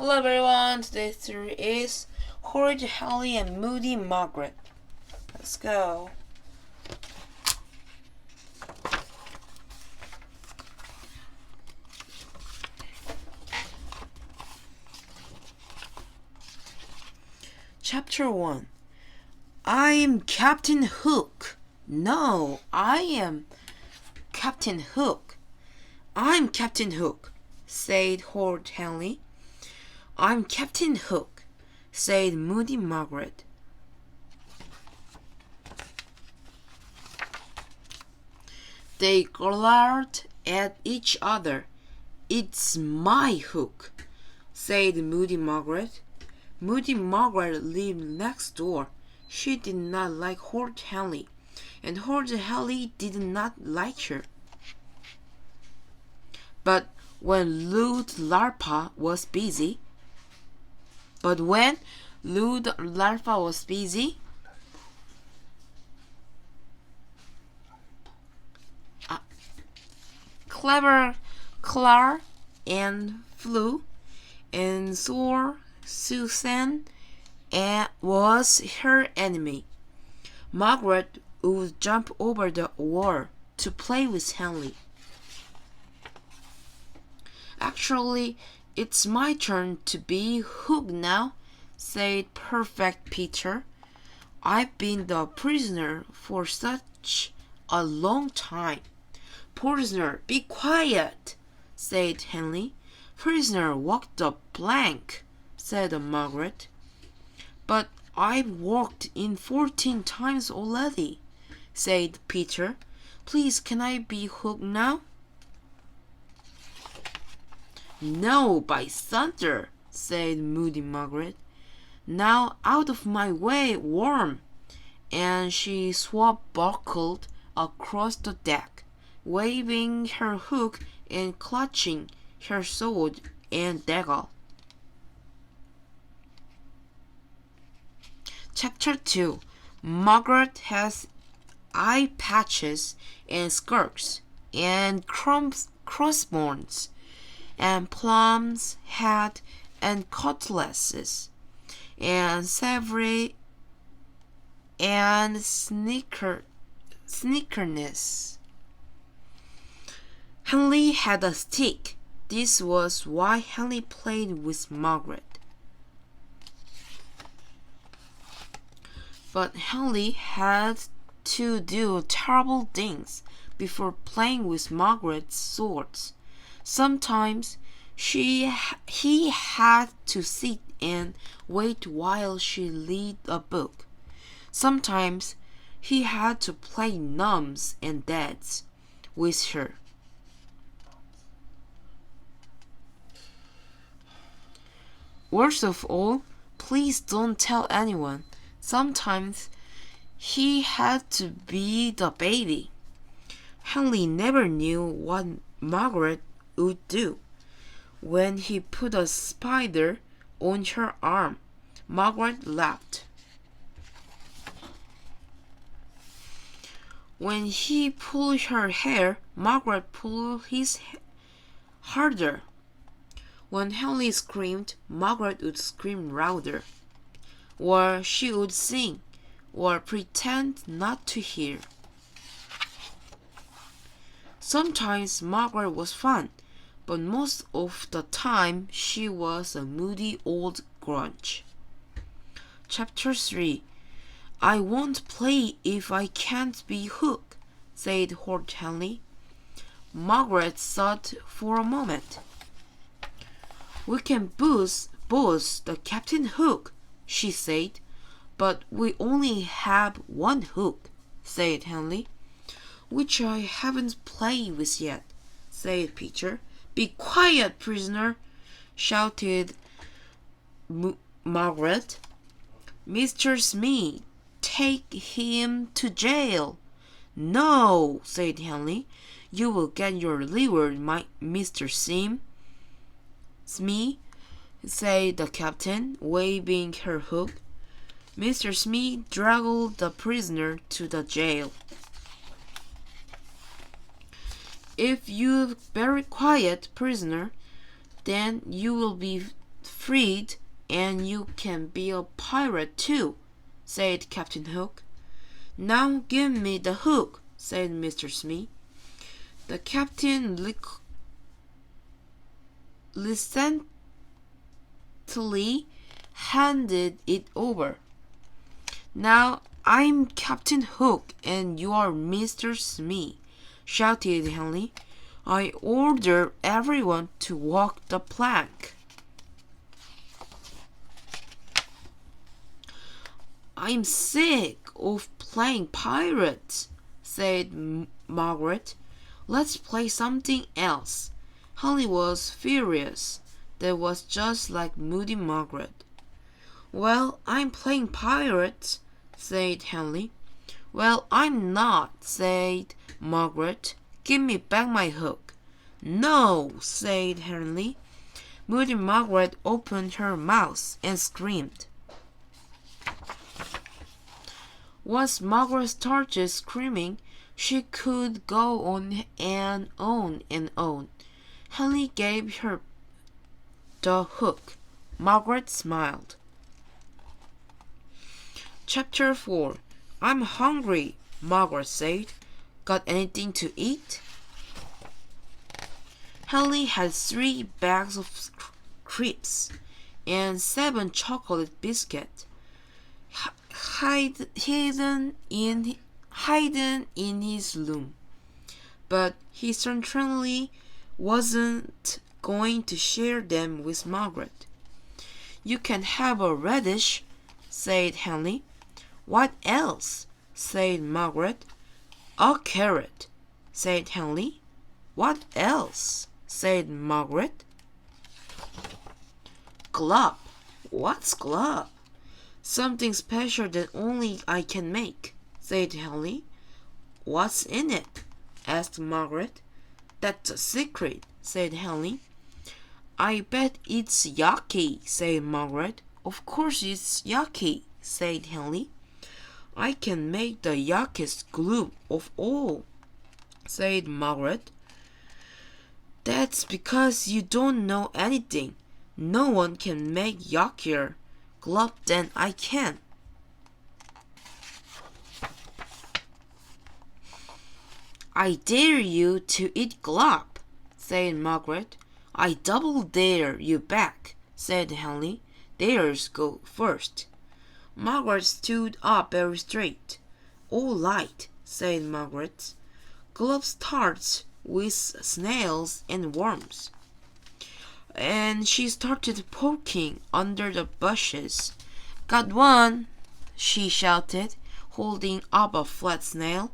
Hello everyone, today's story is HORRiD, Hallie, and MoODY, Margaret. Let's go. Chapter 1. I am Captain Hook. No, I am Captain Hook. I'm Captain Hook, said HORRiD Hallie. I'm Captain Hook, said MoODY Margaret. They glared at each other. It's my hook, said MoODY Margaret. MoODY Margaret lived next door. She did not like HORRiD Hallie, and HORRiD Hallie did not like her. But when Lud Larpa was busy, Clever Clar and Flew and Sore Susan was her enemy. Margaret would jump over the wall to play with Henley. Actually, it's my turn to be Hook now, said Perfect Peter. I've been the prisoner for such a long time. Prisoner, be quiet, said Henley. Prisoner, walk the plank, said Margaret. But I've walked in 14 times already, said Peter. Please, can I be Hook now? No, by thunder, said MoODY Margaret. Now out of my way, Worm. And she swashbuckled across the deck, waving her hook and clutching her sword and dagger. Chapter 2. Margaret has eye patches and skirts and crossbones and plums, hat, and cutlasses, and savory and sneakerness. Henley had a stick. This was why Henley played with Margaret. But Henley had to do terrible things before playing with Margaret's swords. Sometimes he had to sit and wait while she read a book. Sometimes he had to play Mums and Dads with her. Worst of all, please don't tell anyone. Sometimes he had to be the baby. Henley never knew what Margaret would do. When he put a spider on her arm, Margaret laughed. When he pulled her hair, Margaret pulled his harder. When Henley screamed, Margaret would scream louder, or she would sing, or pretend not to hear. Sometimes Margaret was fun, but most of the time she was a moody old grunge. Chapter 3. I won't play if I can't be Hook, said HORRiD Hallie. Margaret thought for a moment. We can both the Captain Hook, she said. But we only have one hook, said Henley. Which I haven't played with yet, said Peter. Be quiet, prisoner, shouted Margaret. Mr. Smee, take him to jail. No, said Henley. You will get your reward, Mr. Smee, said the captain, waving her hook. Mr. Smee dragged the prisoner to the jail. If you're very quiet, prisoner, then you will be freed, and you can be a pirate too, said Captain Hook. Now give me the hook, said Mr. Smee. The captain recently handed it over. Now I'm Captain Hook and you are Mr. Smee, shouted Henley. I order everyone to walk the plank. I'm sick of playing pirates, said Margaret. Let's play something else. Henley was furious. That was just like Moody Margaret. Well, I'm playing pirates, said Henley. Well, I'm not, said Margaret. Give me back my hook. No, said Henley. Moody Margaret opened her mouth and screamed. Once Margaret started screaming, she could go on and on and on. Henley gave her the hook. Margaret smiled. Chapter 4. I'm hungry, Margaret said. Got anything to eat? Henley had 3 bags of crisps and 7 chocolate biscuits hidden in his room. But he certainly wasn't going to share them with Margaret. You can have a radish, said Henley. What else? Said Margaret. A carrot, said Henley. What else? Said Margaret. Glop. What's glop? Something special that only I can make, said Henley. What's in it? Asked Margaret. That's a secret, said Henley. I bet it's yucky, said Margaret. Of course it's yucky, said Henley. I can make the yuckiest glue of all, said Margaret. That's because you don't know anything. No one can make yuckier glop than I can. I dare you to eat glop, said Margaret. I double dare you back, said Henley. Dares go first. Margaret stood up very straight. All right, said Margaret. Glop starts with snails and worms. And she started poking under the bushes. Got one, she shouted, holding up a flat snail.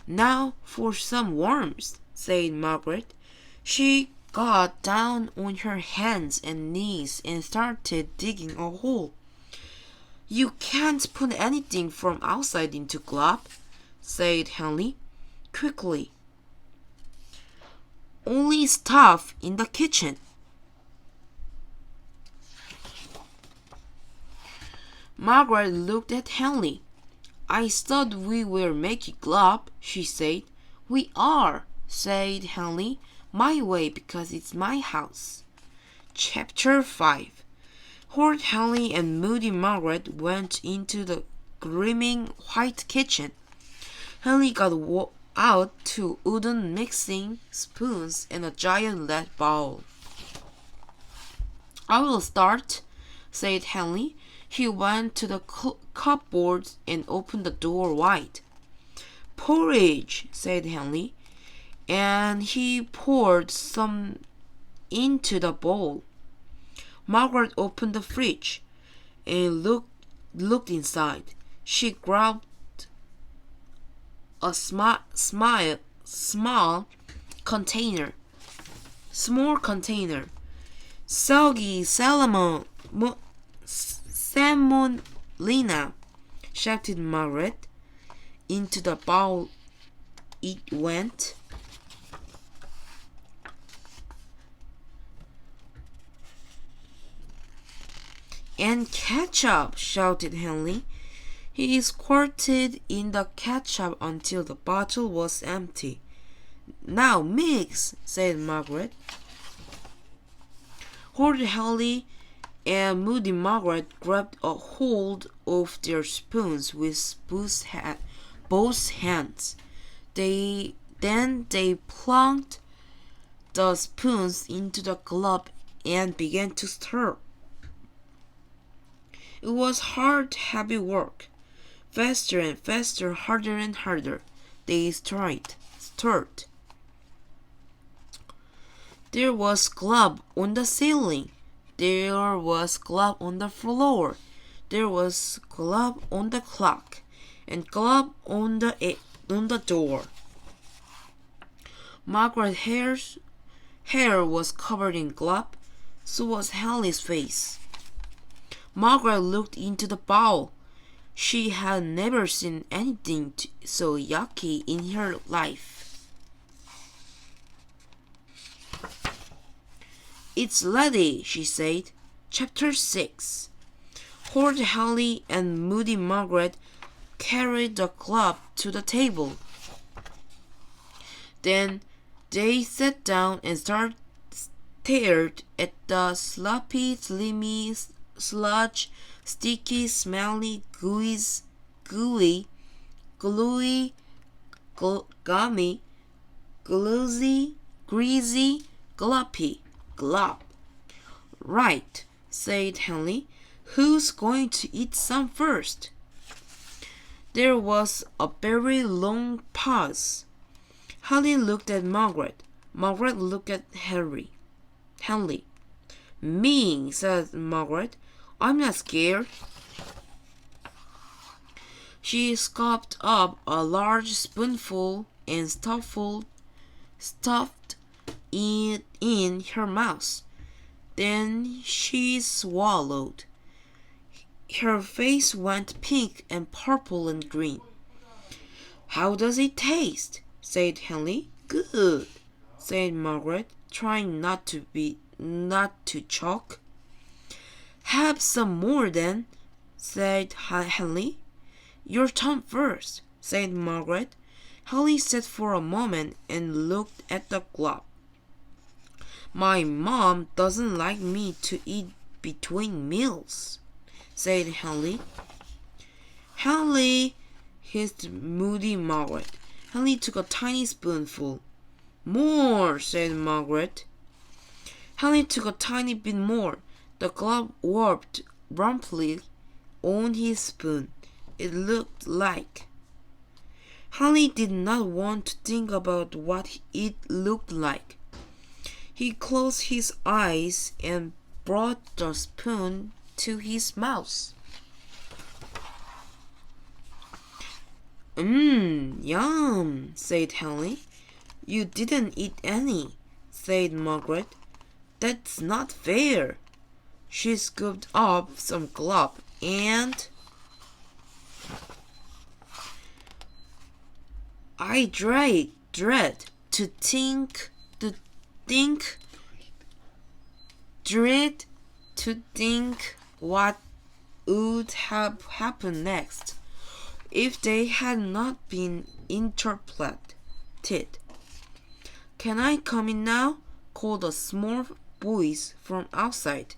Now for some worms, said Margaret. She got down on her hands and knees and started digging a hole. You can't put anything from outside into glop, said Henley, quickly. Only stuff in the kitchen. Margaret looked at Henley. I thought we were making glop, she said. We are, said Henley. My way, because it's my house. Chapter 5. HORRiD, Henley, and Moody Margaret went into the gleaming white kitchen. Henley got out 2 wooden mixing spoons and a giant lead bowl. I will start, said Henley. He went to the cupboard and opened the door wide. Porridge, said Henley, and he poured some into the bowl. Margaret opened the fridge and looked inside. She grabbed a small container. Soggy salmonella, shouted Margaret. Into the bowl it went. And ketchup, shouted Henley. He squirted in the ketchup until the bottle was empty. Now mix, said Margaret. HORRiD Henley and Moody Margaret grabbed a hold of their spoons with both hands. Then they plunked the spoons into the glove and began to stir. It was hard, heavy work. Faster and faster, harder and harder, they stirred. There was glove on the ceiling. There was glove on the floor. There was glove on the clock, and glove on the door. Margaret's hair was covered in glove. So was Henley's face. Margaret looked into the bowl. She had never seen anything so yucky in her life. "It's ready," she said. Chapter 6. HORRiD Henley and Moody Margaret carried the glove to the table. Then they sat down and stared at the sloppy, slimy, sludge, sticky, smelly, gluey, gummy, greasy, glob. "Right," said Henley. "Who's going to eat some first?" There was a very long pause. Henley looked at Margaret. Margaret looked at Henley. "Me," said Margaret. "I'm not scared." She scooped up a large spoonful and stuffed it in her mouth. Then she swallowed. Her face went pink and purple and green. "How does it taste?" said Henley. "Good," said Margaret, trying not to choke. "Have some more then," said Henley. "Your turn first," said Margaret. Henley sat for a moment and looked at the glove. "My mom doesn't like me to eat between meals," said Henley. "Henley," hissed Moody Margaret. Henley took a tiny spoonful. "More," said Margaret. Henley took a tiny bit more. The glove warped rumply on his spoon. It looked like. Henley did not want to think about what it looked like. He closed his eyes and brought the spoon to his mouth. Yum," said Henley. "You didn't eat any," said Margaret. "That's not fair." She scooped up some glove and I dread to think what would have happened next if they had not been interrupted. "Can I come in now?" called a small voice from outside.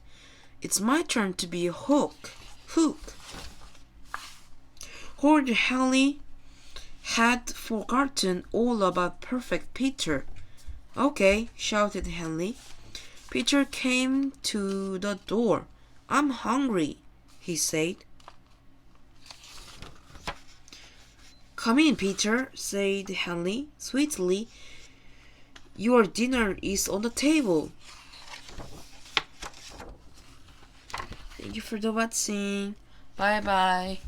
"It's my turn to be a hook." HORRiD Henley had forgotten all about Perfect Peter. "Okay," shouted Henley. Peter came to the door. "I'm hungry," he said. "Come in, Peter," said Henley sweetly. "Your dinner is on the table." Thank you for the watching. Bye bye.